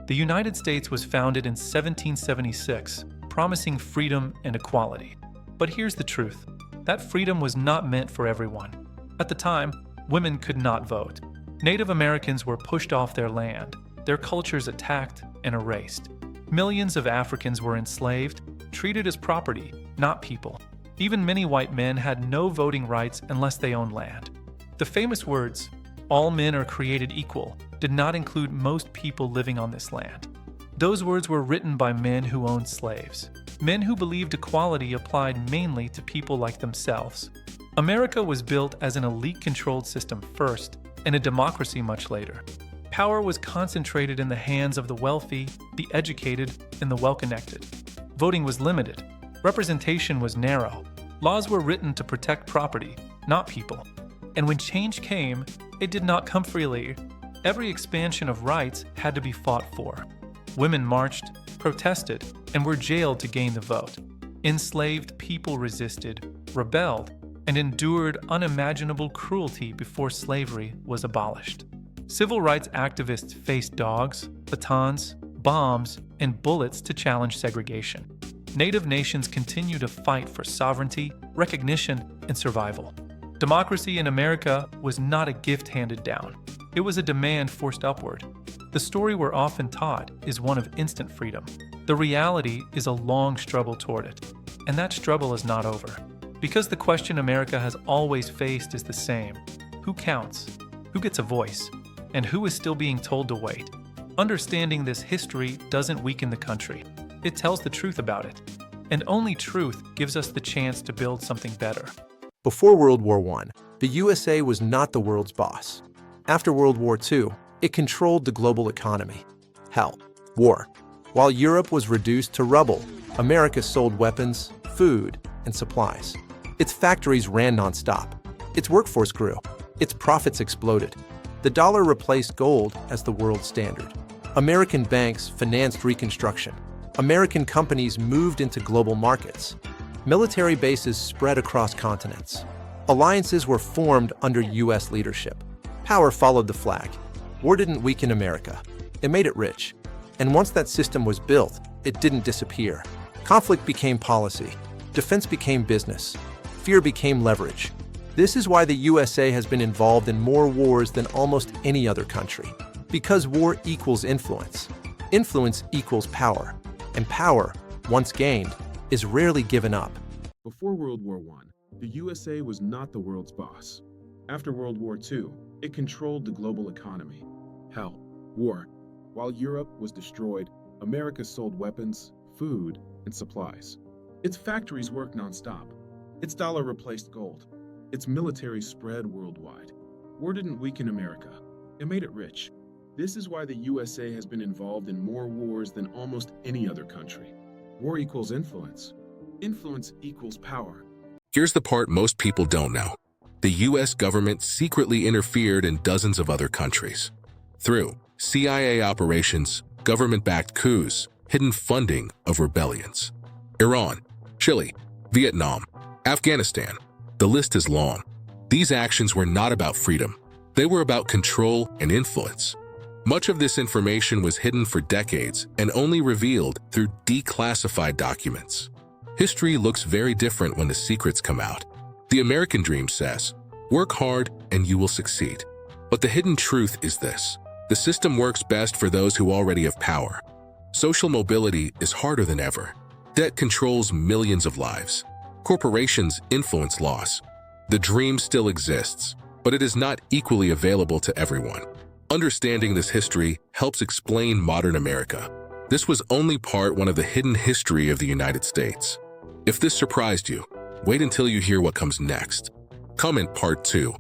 The United States was founded in 1776, promising freedom and equality. But here's the truth. That freedom was not meant for everyone. At the time, women could not vote. Native Americans were pushed off their land, their cultures attacked and erased. Millions of Africans were enslaved, treated as property, not people. Even many white men had no voting rights unless they owned land. The famous words, "All men are created equal," did not include most people living on this land. Those words were written by men who owned slaves, men who believed equality applied mainly to people like themselves. America was built as an elite-controlled system first, and a democracy much later. Power was concentrated in the hands of the wealthy, the educated, and the well-connected. Voting was limited. Representation was narrow. Laws were written to protect property, not people. And when change came, it did not come freely. Every expansion of rights had to be fought for. Women marched, protested, and were jailed to gain the vote. Enslaved people resisted, rebelled, and endured unimaginable cruelty before slavery was abolished. Civil rights activists faced dogs, batons, bombs, and bullets to challenge segregation. Native nations continue to fight for sovereignty, recognition, and survival. Democracy in America was not a gift handed down. It was a demand forced upward. The story we're often taught is one of instant freedom. The reality is a long struggle toward it, and that struggle is not over. Because the question America has always faced is the same: who counts, who gets a voice, and who is still being told to wait. Understanding this history doesn't weaken the country. It tells the truth about it. And only truth gives us the chance to build something better. Before World War I, the USA was not the world's boss. After World War II, it controlled the global economy. Hell, war. While Europe was reduced to rubble, America sold weapons, food, and supplies. Its factories ran nonstop. Its workforce grew. Its profits exploded. The dollar replaced gold as the world standard. American banks financed Reconstruction. American companies moved into global markets. Military bases spread across continents. Alliances were formed under U.S. leadership. Power followed the flag. War didn't weaken America. It made it rich. And once that system was built, it didn't disappear. Conflict became policy. Defense became business. Fear became leverage. This is why the USA has been involved in more wars than almost any other country. Because war equals influence. Influence equals power. And power, once gained, is rarely given up. Before World War I, the USA was not the world's boss. After World War II, it controlled the global economy. Hell, war. While Europe was destroyed, America sold weapons, food, and supplies. Its factories worked nonstop. Its dollar replaced gold. Its military spread worldwide. War didn't weaken America. It made it rich. This is why the USA has been involved in more wars than almost any other country. War equals influence. Influence equals power. Here's the part most people don't know. The US government secretly interfered in dozens of other countries. Through CIA operations, government-backed coups, hidden funding of rebellions. Iran, Chile, Vietnam, Afghanistan. The list is long. These actions were not about freedom. They were about control and influence. Much of this information was hidden for decades and only revealed through declassified documents. History looks very different when the secrets come out. The American dream says, work hard and you will succeed. But the hidden truth is this: the system works best for those who already have power. Social mobility is harder than ever. Debt controls millions of lives. Corporations influence laws. The dream still exists, but it is not equally available to everyone. Understanding this history helps explain modern America. This was only part one of the hidden history of the United States. If this surprised you, wait until you hear what comes next. Comment part 2.